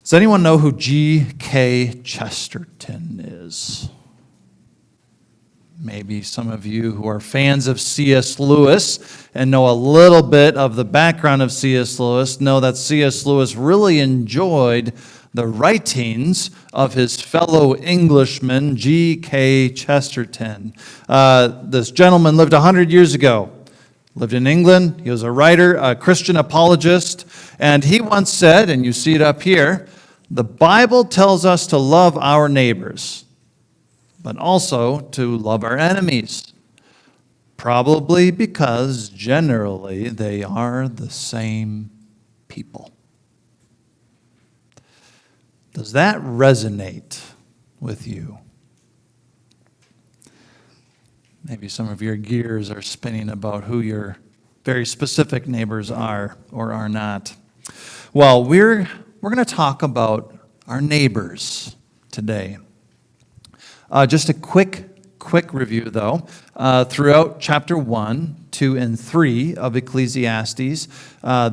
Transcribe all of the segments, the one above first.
Does anyone know who G.K. Chesterton is? Maybe some of you who are fans of C.S. Lewis and know a little bit of the background of C.S. Lewis know that C.S. Lewis really enjoyed the writings of his fellow Englishman, G.K. Chesterton. This gentleman lived 100 years ago. Lived in England. He was a writer, a Christian apologist, and he once said, and you see it up here, the Bible tells us to love our neighbors, but also to love our enemies, probably because generally they are the same people. Does that resonate with you? Maybe some of your gears are spinning about who your very specific neighbors are or are not. Well, we're going to talk about our neighbors today. Just a quick review, though. Throughout chapter 1, 2, and 3 of Ecclesiastes,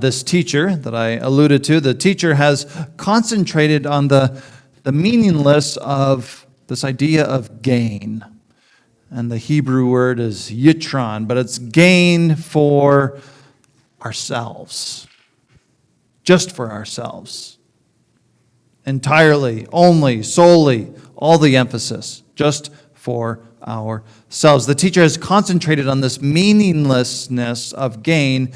this teacher that I alluded to, the teacher has concentrated on the meaningless of this idea of gain. And the Hebrew word is yitron, but it's gain for ourselves. Just for ourselves. Entirely, only, solely, all the emphasis. Just for ourselves. The teacher has concentrated on this meaninglessness of gain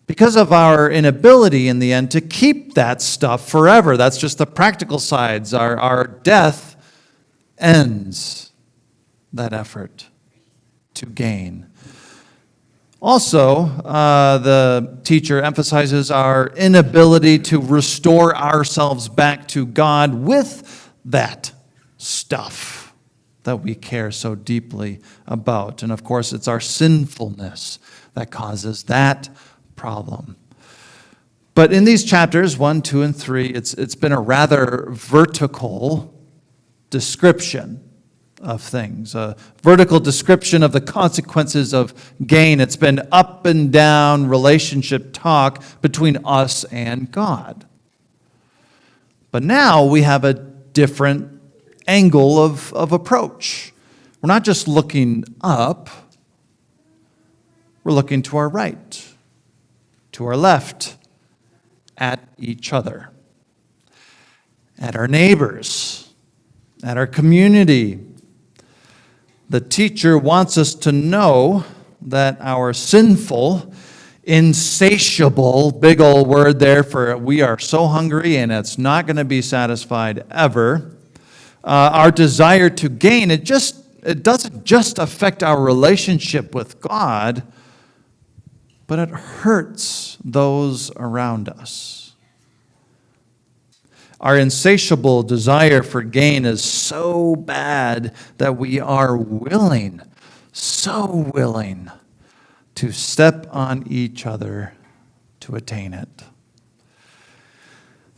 because of our inability in the end to keep that stuff forever. That's just the practical sides. Our death ends that effort to gain. Also, the teacher emphasizes our inability to restore ourselves back to God with that stuff that we care so deeply about. And of course, it's our sinfulness that causes that problem. But in these chapters, 1, 2, and 3, it's been a rather vertical description of things, a vertical description of the consequences of gain. It's been up and down relationship talk between us and God. But now we have a different angle of approach. We're not just looking up, we're looking to our right, to our left, at each other, at our neighbors, at our community. The teacher wants us to know that our sinful, insatiable, big old word there for we are so hungry and it's not going to be satisfied ever, our desire to gain, it doesn't just affect our relationship with God, but it hurts those around us. Our insatiable desire for gain is so bad that we are so willing to step on each other to attain it.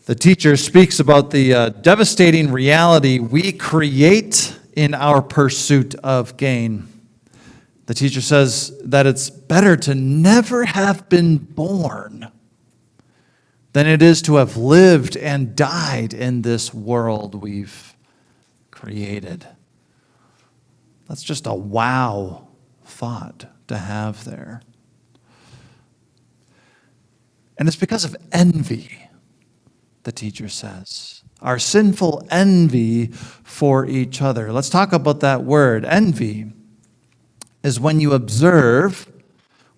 The teacher speaks about the devastating reality we create in our pursuit of gain. The teacher says that it's better to never have been born than it is to have lived and died in this world we've created. That's just a wow thought to have there. And it's because of envy, the teacher says. Our sinful envy for each other. Let's talk about that word. Envy is when you observe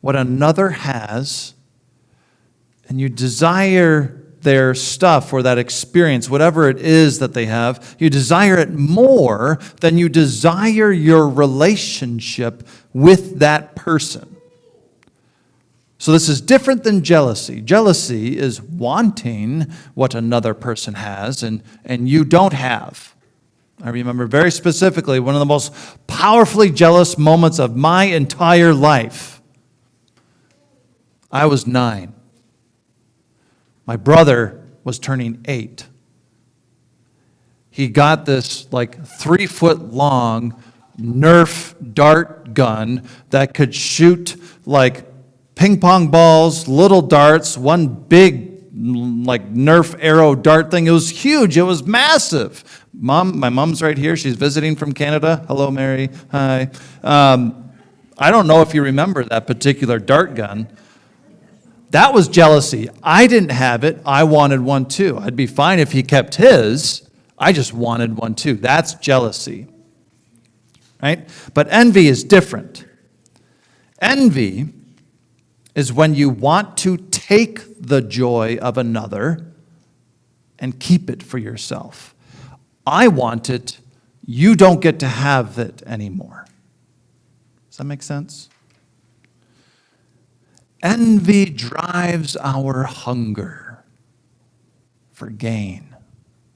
what another has and you desire their stuff or that experience, whatever it is that they have, you desire it more than you desire your relationship with that person. So this is different than jealousy. Jealousy is wanting what another person has and you don't have. I remember very specifically one of the most powerfully jealous moments of my entire life. I was 9. My brother was turning 8. He got this 3-foot long Nerf dart gun that could shoot ping pong balls, little darts, one big like Nerf arrow dart thing. It was huge. It was massive. My mom's right here. She's visiting from Canada. Hello, Mary. Hi. I don't know if you remember that particular dart gun. That was jealousy. I didn't have it. I wanted one too. I'd be fine if he kept his. I just wanted one too. That's jealousy. Right? But envy is different. Envy is when you want to take the joy of another and keep it for yourself. I want it. You don't get to have it anymore. Does that make sense? Envy drives our hunger for gain,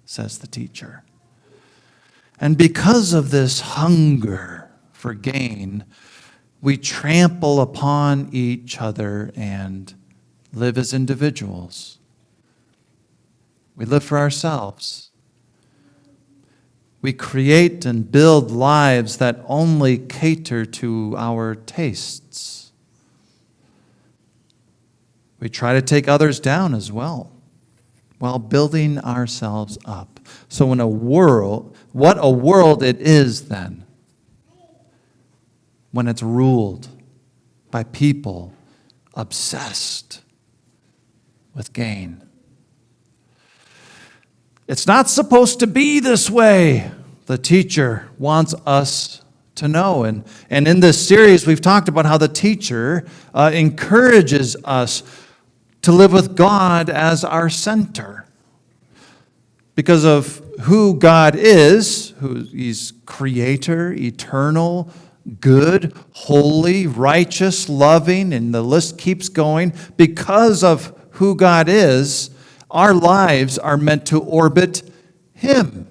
says the teacher. And because of this hunger for gain, we trample upon each other and live as individuals. We live for ourselves. We create and build lives that only cater to our tastes. We try to take others down as well, while building ourselves up. So what a world it is then, when it's ruled by people obsessed with gain. It's not supposed to be this way, the teacher wants us to know. And in this series, we've talked about how the teacher encourages us to live with God as our center. Because of who God is, He's creator, eternal, good, holy, righteous, loving, and the list keeps going. Because of who God is, our lives are meant to orbit Him.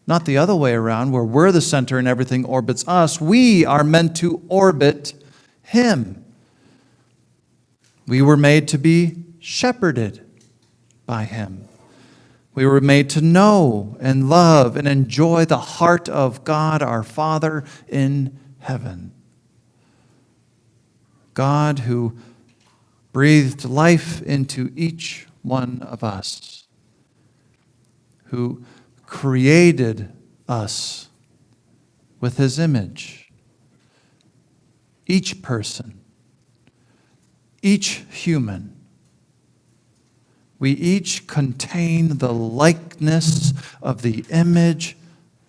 Not the other way around, where we're the center and everything orbits us. We are meant to orbit Him. We were made to be shepherded by Him. We were made to know and love and enjoy the heart of God, our Father in heaven. God who breathed life into each one of us, who created us with His image. Each person, each human, we each contain the likeness of the image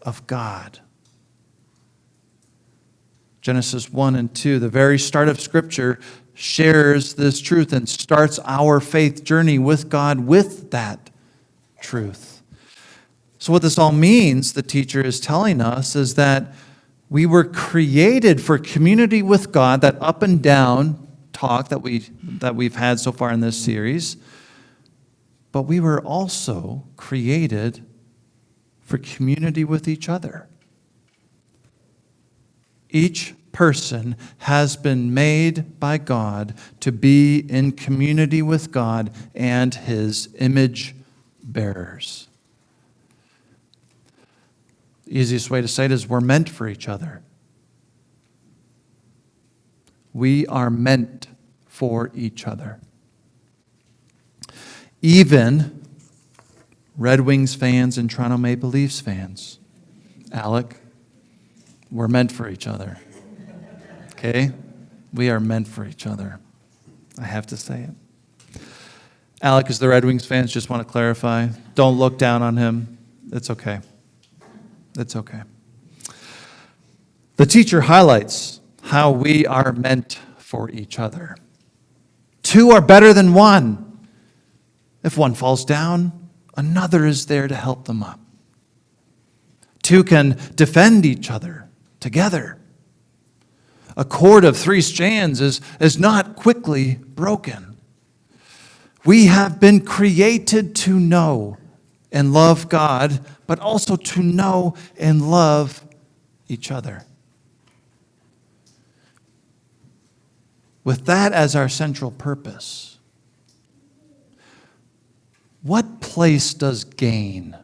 of God. Genesis 1 and 2, the very start of Scripture, shares this truth and starts our faith journey with God with that truth. So what this all means, the teacher is telling us, is that we were created for community with God, that up and down talk that we've had so far in this series. But we were also created for community with each other. Each person has been made by God to be in community with God and His image bearers. The easiest way to say it is we're meant for each other. We are meant for each other. Even Red Wings fans and Toronto Maple Leafs fans. Alec, we're meant for each other. Okay? We are meant for each other. I have to say it. Alec is the Red Wings fans. Just want to clarify. Don't look down on him. It's okay. It's okay. The teacher highlights how we are meant for each other. Two are better than one. If one falls down, another is there to help them up. Two can defend each other together. A cord of 3 strands is not quickly broken. We have been created to know and love God, but also to know and love each other. With that as our central purpose, what place does gain,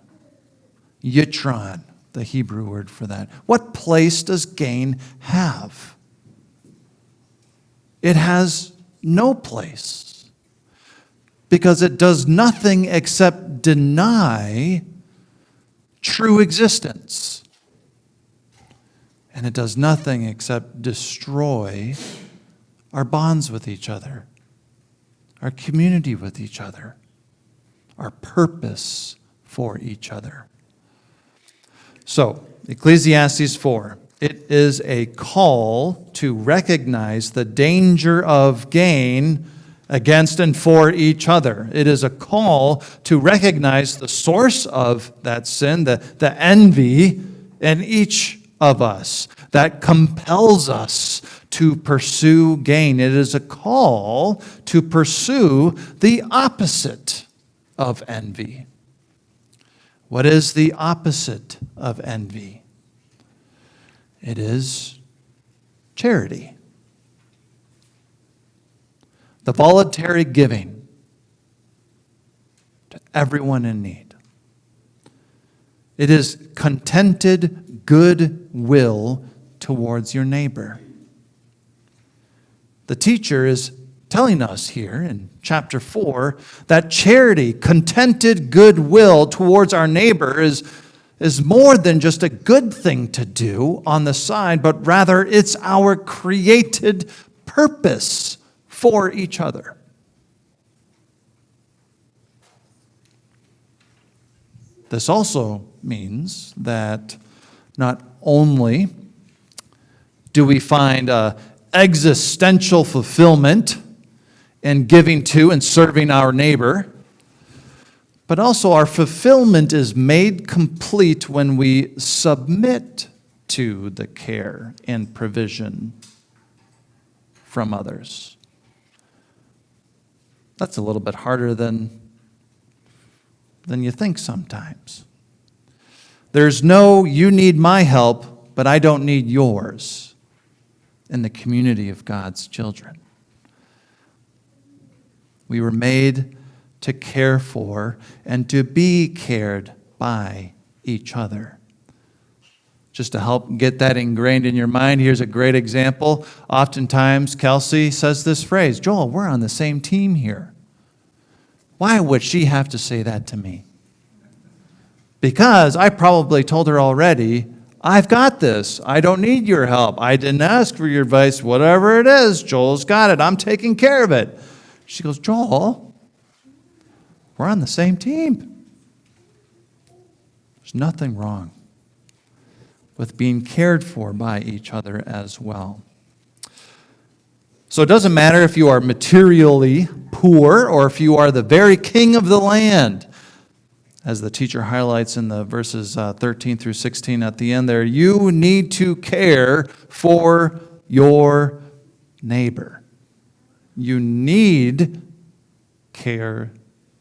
yitron, the Hebrew word for that, what place does gain have? It has no place. because it does nothing except deny true existence. And it does nothing except destroy our bonds with each other, our community with each other, our purpose for each other. So, Ecclesiastes 4, it is a call to recognize the danger of gain against and for each other. It is a call to recognize the source of that sin, the envy in each of us that compels us to pursue gain. It is a call to pursue the opposite of envy. What is the opposite of envy? It is charity. The voluntary giving to everyone in need. It is contented goodwill towards your neighbor. The teacher is telling us here in chapter 4 that charity, contented goodwill towards our neighbor is more than just a good thing to do on the side, but rather it's our created purpose for each other. This also means that not only do we find existential fulfillment in giving to and serving our neighbor, but also our fulfillment is made complete when we submit to the care and provision from others. That's a little bit harder than you think sometimes. There's no, you need my help, but I don't need yours in the community of God's children. We were made to care for and to be cared by each other. Just to help get that ingrained in your mind, here's a great example. Oftentimes, Kelsey says this phrase, Joel, we're on the same team here. Why would she have to say that to me? Because I probably told her already, I've got this. I don't need your help. I didn't ask for your advice. Whatever it is, Joel's got it. I'm taking care of it. She goes, Joel, we're on the same team. There's nothing wrong with being cared for by each other as well. So it doesn't matter if you are materially poor or if you are the very king of the land. As the teacher highlights in the verses 13 through 16 at the end there, you need to care for your neighbor. You need care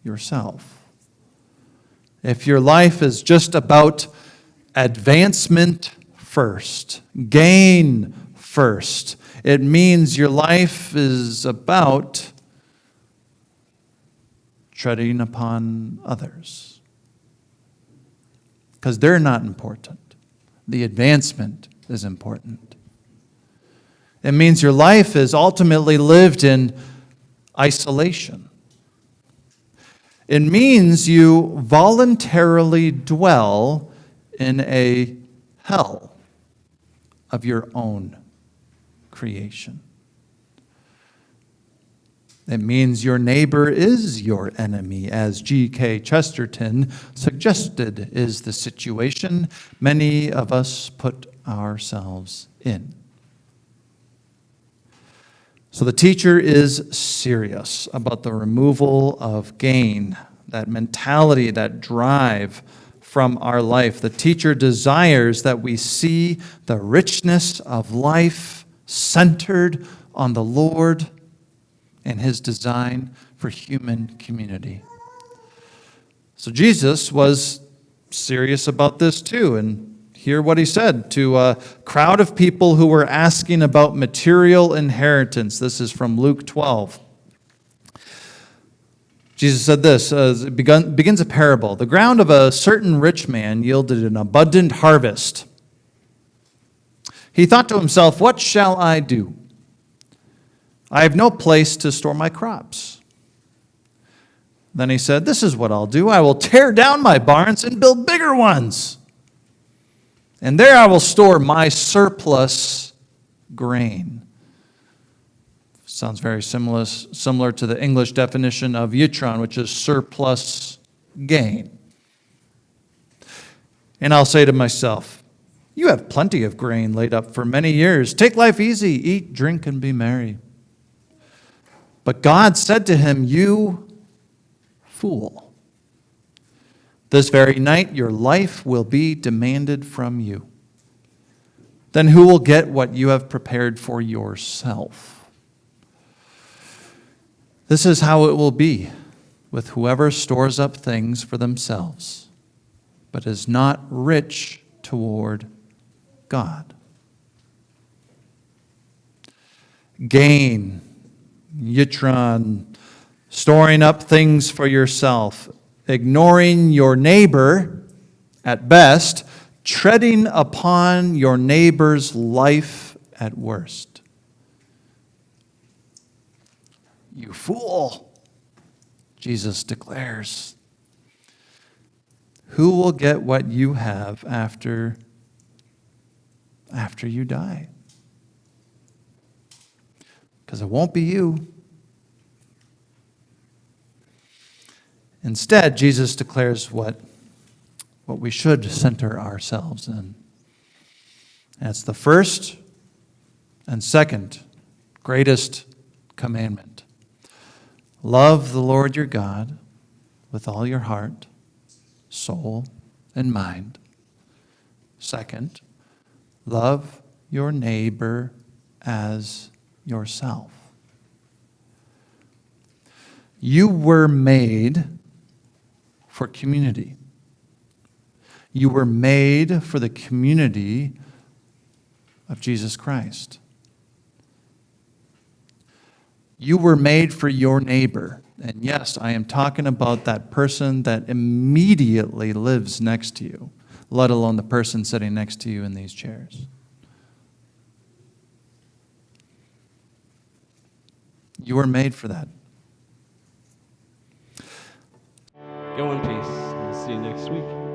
yourself. If your life is just about advancement first, gain first, it means your life is about treading upon others. Because they're not important. The advancement is important. It means your life is ultimately lived in isolation. It means you voluntarily dwell in a hell of your own creation. It means your neighbor is your enemy, as G.K. Chesterton suggested is the situation many of us put ourselves in. So the teacher is serious about the removal of gain, that mentality, that drive from our life. The teacher desires that we see the richness of life centered on the Lord and his design for human community. So Jesus was serious about this too, and hear what he said to a crowd of people who were asking about material inheritance. This is from Luke 12. Jesus said this, it begins a parable. The ground of a certain rich man yielded an abundant harvest. He thought to himself, what shall I do? I have no place to store my crops. Then he said, "This is what I'll do. I will tear down my barns and build bigger ones. And there I will store my surplus grain." Sounds very similar to the English definition of yitron, which is surplus gain. "And I'll say to myself, you have plenty of grain laid up for many years. Take life easy, eat, drink, and be merry." But God said to him, "You fool, this very night your life will be demanded from you. Then who will get what you have prepared for yourself?" This is how it will be with whoever stores up things for themselves, but is not rich toward God. Gain, yitron, storing up things for yourself, ignoring your neighbor at best, treading upon your neighbor's life at worst. "You fool," Jesus declares. "Who will get what you have after you die?" Because it won't be you. Instead, Jesus declares what we should center ourselves in. That's the first and second greatest commandment. Love the Lord your God with all your heart, soul, and mind. Second, love your neighbor as yourself. You were made for community. You were made for the community of Jesus Christ. You were made for your neighbor. And yes, I am talking about that person that immediately lives next to you, let alone the person sitting next to you in these chairs. You were made for that. Go in peace. We'll see you next week.